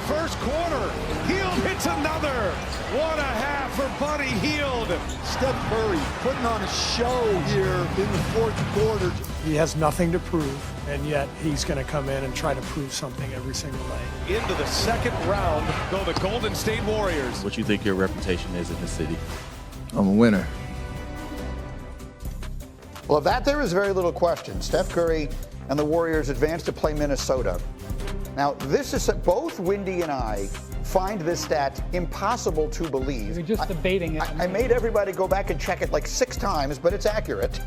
first quarter. Hield hits another. What a half for Buddy Hield. Steph Curry putting on a show here in the fourth quarter. He has nothing to prove, and yet he's going to come in and try to prove something every single day. Into the second round go the Golden State Warriors. What you think your reputation is in the city? I'm a winner. Well, of that there is very little question. Steph Curry and the Warriors advance to play Minnesota. Now, this is both Windy and I find this stat impossible to believe. You're just debating it. I made everybody go back and check it like 6 times, but it's accurate.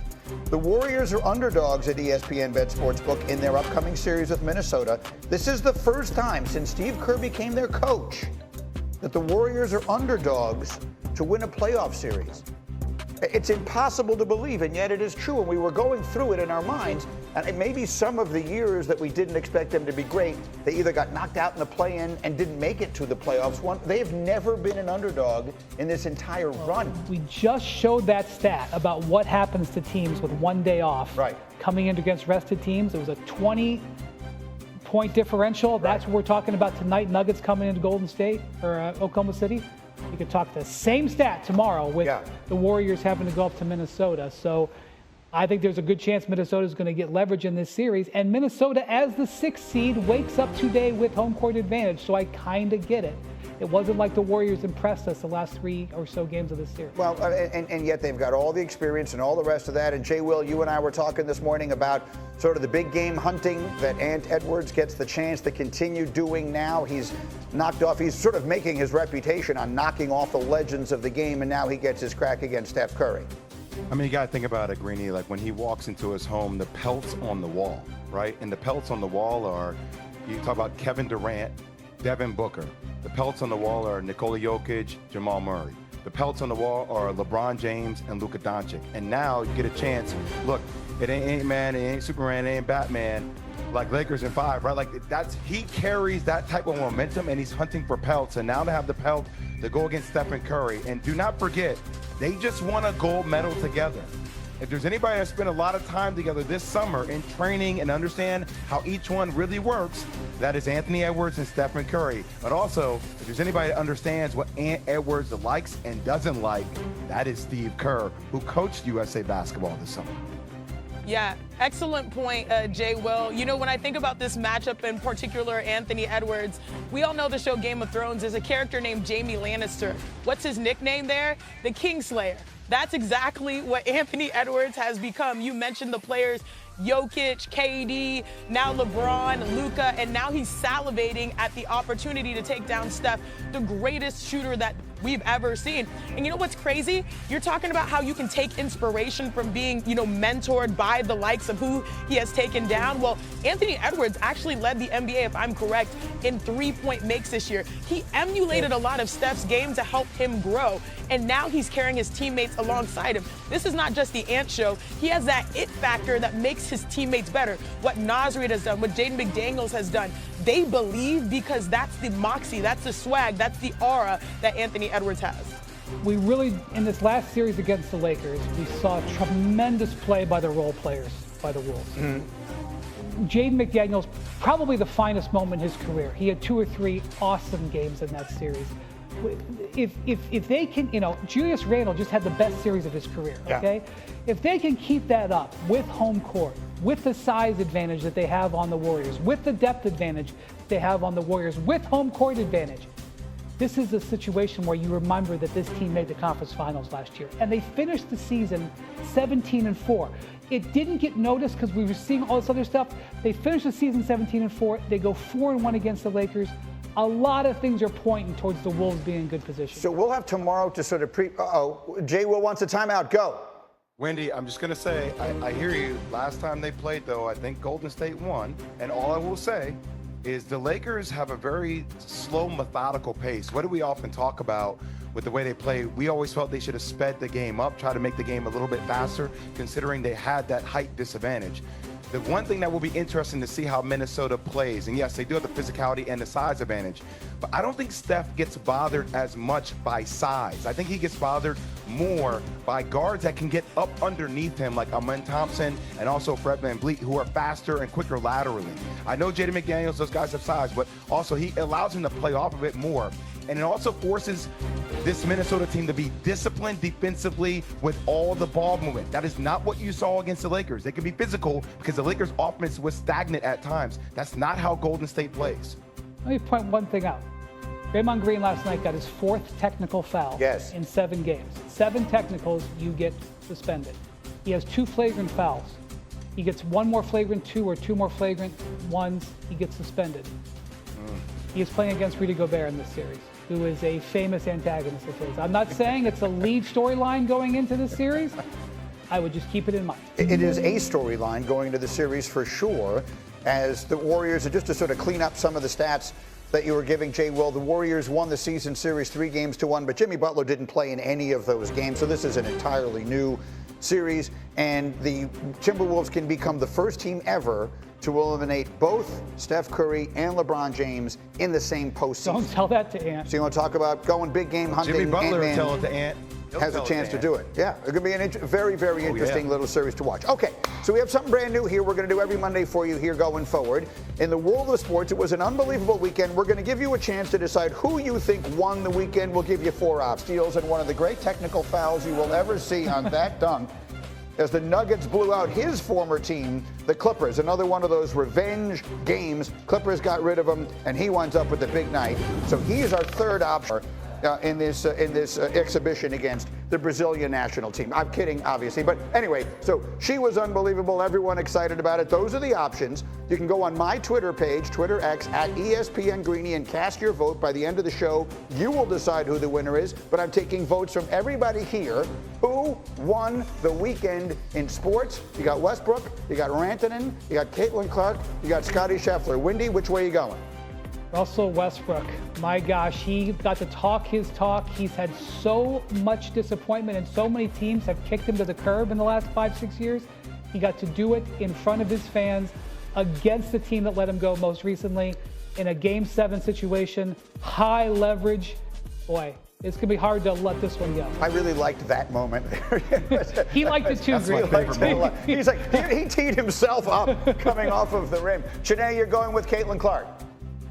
The Warriors are underdogs at ESPN Bet Sportsbook in their upcoming series with Minnesota. This is the first time since Steve Kerr became their coach that the Warriors are underdogs to win a playoff series. It's impossible to believe, and yet it is true. And we were going through it in our minds. And maybe some of the years that we didn't expect them to be great, they either got knocked out in the play-in and didn't make it to the playoffs. They have never been an underdog in this entire run. We just showed that stat about what happens to teams with one day off. Right. Coming in against rested teams. It was a 20-point differential. Right. That's what we're talking about tonight. Nuggets coming into Golden State or Oklahoma City. You could talk the same stat tomorrow with the Warriors having to go up to Minnesota. So I think there's a good chance Minnesota is going to get leverage in this series. And Minnesota, as the 6th seed, wakes up today with home court advantage. So I kind of get it. It wasn't like the Warriors impressed us the last 3 or so games of this series. Well, and yet they've got all the experience and all the rest of that. And Jay Will, you and I were talking this morning about sort of the big game hunting that Ant Edwards gets the chance to continue doing now. He's knocked off, he's sort of making his reputation on knocking off the legends of the game, and now he gets his crack against Steph Curry. I mean, you got to think about it, Greeny, like when he walks into his home, the pelts on the wall, right? And the pelts on the wall are, you talk about Kevin Durant, Devin Booker. The pelts on the wall are Nikola Jokic, Jamal Murray. The pelts on the wall are LeBron James and Luka Doncic. And now you get a chance. Look, it ain't Ant-Man, it ain't Superman, it ain't Batman, like Lakers in 5, right? Like he carries that type of momentum, and he's hunting for pelts. And now to have the pelt to go against Stephen Curry. And do not forget, they just won a gold medal together. If there's anybody that spent a lot of time together this summer in training and understand how each one really works, that is Anthony Edwards and Stephen Curry. But also, if there's anybody that understands what Ant Edwards likes and doesn't like, that is Steve Kerr, who coached USA basketball this summer. Yeah, excellent point, Jay Will. You know, when I think about this matchup, in particular Anthony Edwards, we all know the show Game of Thrones is a character named Jaime Lannister. What's his nickname there? The Kingslayer. That's exactly what Anthony Edwards has become. You mentioned the players, Jokic, KD, now LeBron, Luka, and now he's salivating at the opportunity to take down Steph, the greatest shooter that we've ever seen. And you know what's crazy? You're talking about how you can take inspiration from being, mentored by the likes of who he has taken down. Well, Anthony Edwards actually led the NBA, if I'm correct, in 3-point makes this year. He emulated a lot of Steph's game to help him grow, and now he's carrying his teammates alongside him. This is not just the Ant show. He has that it factor that makes his teammates better. What Nasrid has done, what Jaden McDaniels has done, they believe because that's the moxie, that's the swag, that's the aura that Anthony Edwards has. We really, in this last series against the Lakers, we saw tremendous play by the role players, by the Wolves. Jaden McDaniels, probably the finest moment in his career. He had 2 or 3 awesome games in that series. If they can, Julius Randle just had the best series of his career, okay? If they can keep that up with home court, with the size advantage that they have on the Warriors, with the depth advantage they have on the Warriors, with home court advantage, this is a situation where you remember that this team made the conference finals last year, and they finished the season 17-4. It didn't get noticed because we were seeing all this other stuff. They finished the season 17-4. They go 4-1 against the Lakers. A lot of things are pointing towards the Wolves being in good position. So we'll have tomorrow to sort of Jay Will wants a timeout. Go. Wendy, I'm just going to say, I hear you. Last time they played, though, I think Golden State won. And all I will say is the Lakers have a very slow, methodical pace. What do we often talk about with the way they play? We always felt they should have sped the game up, try to make the game a little bit faster, considering they had that height disadvantage. The one thing that will be interesting to see how Minnesota plays, and yes, they do have the physicality and the size advantage, but I don't think Steph gets bothered as much by size. I think he gets bothered more by guards that can get up underneath him, like Amen Thompson and also Fred VanVleet, who are faster and quicker laterally. I know Jaden McDaniels, those guys have size, but also he allows him to play off of it more. And it also forces this Minnesota team to be disciplined defensively with all the ball movement. That is not what you saw against the Lakers. They can be physical because the Lakers' offense was stagnant at times. That's not how Golden State plays. Let me point one thing out. Draymond Green last night got his 4th technical foul in 7 games. 7 technicals, you get suspended. He has 2 flagrant fouls. He gets 1 more flagrant 2 or 2 more flagrant 1s, he gets suspended. He is playing against Redick Gobert in this series, who is a famous antagonist of his. I'm not saying it's a lead storyline going into this series. I would just keep it in mind. It is a storyline going into the series for sure, as the Warriors, just to sort of clean up some of the stats that you were giving, Jay Will, the Warriors won the season series 3-1, but Jimmy Butler didn't play in any of those games, so this is an entirely new series, and the Timberwolves can become the first team ever to eliminate both Steph Curry and LeBron James in the same postseason. Don't tell that to Ant. So you want to talk about going big game hunting? Jimmy Butler Ant-Man tell it to Ant. has a chance to do it. Yeah, it's going to be a very, very interesting little series to watch. Okay, so we have something brand new here we're going to do every Monday for you here going forward. In the world of sports, it was an unbelievable weekend. We're going to give you a chance to decide who you think won the weekend. We'll give you 4 steals and one of the great technical fouls you will ever see on that dunk, as the Nuggets blew out his former team, the Clippers. Another one of those revenge games. Clippers got rid of him, and he winds up with the big night. So he's our 3rd option in this exhibition against the Brazilian national team. I'm kidding, obviously. But anyway, so she was unbelievable. Everyone excited about it. Those are the options. You can go on my Twitter page, Twitter X, at ESPN Greeny, and cast your vote. By the end of the show, you will decide who the winner is. But I'm taking votes from everybody here. Who won the weekend in sports? You got Westbrook, you got Rantanen, you got Caitlin Clark, you got Scottie Scheffler. Wendy, which way are you going? Russell Westbrook, my gosh, he got to talk his talk. He's had so much disappointment, and so many teams have kicked him to the curb in the last 5-6 years. He got to do it in front of his fans against the team that let him go most recently in a Game 7 situation, high leverage. Boy, it's going to be hard to let this one go. I really liked that moment. He liked it too, Green. He's like, he teed himself up coming off of the rim. Shanae, you're going with Caitlin Clark.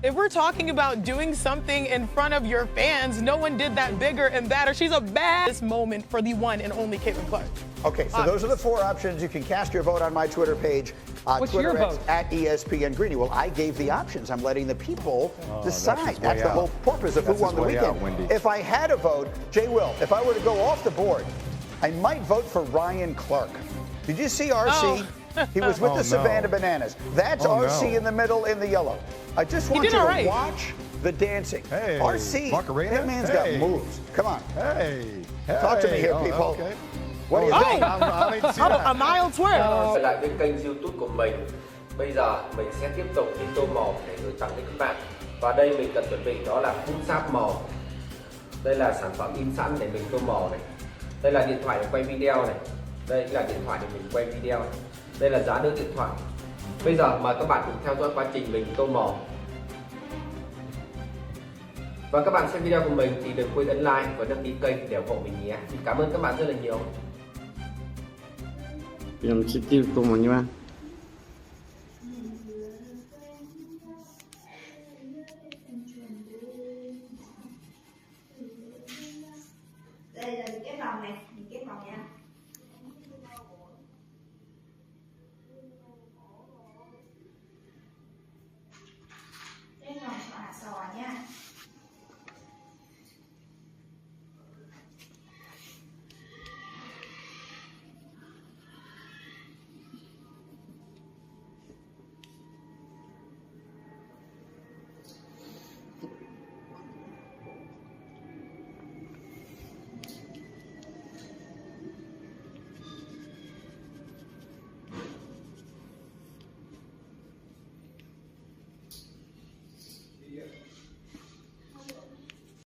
If we're talking about doing something in front of your fans, no one did that bigger and badder. She's a bad moment for the one and only Caitlin Clark. Okay, so those are the 4 options. You can cast your vote on my Twitter page. What's Twitter your vote? At ESPN Greeny. Well, I gave the options. I'm letting the people decide. That's the whole purpose of who won the weekend. If I had a vote, Jay Will, if I were to go off the board, I might vote for Ryan Clark. Did you see RC? Oh. He was with the Savannah Bananas. That's RC in the middle in the yellow. I just want you to watch the dancing. Hey, RC, Macarena? that man's got moves. Come on. Hey. Talk to me here, people. Okay. What do you think? A mild twirl. Trở lại với kênh YouTube của mình. Bây giờ mình sẽ tiếp tục đi tô màu để gửi tặng đến các bạn. Và đây mình cần chuẩn bị đó là phun sáp màu. Đây là sản phẩm in sẵn để mình tô màu này. Đây là điện thoại để quay video này. Đây là điện thoại để mình quay video này. Đây là giá đỡ điện thoại. Bây giờ mời các bạn cùng theo dõi quá trình mình tô màu. Và các bạn xem video của mình thì đừng quên ấn like và đăng ký kênh để ủng hộ mình nhé. Cảm ơn các bạn rất là nhiều. Yang situ tu mana?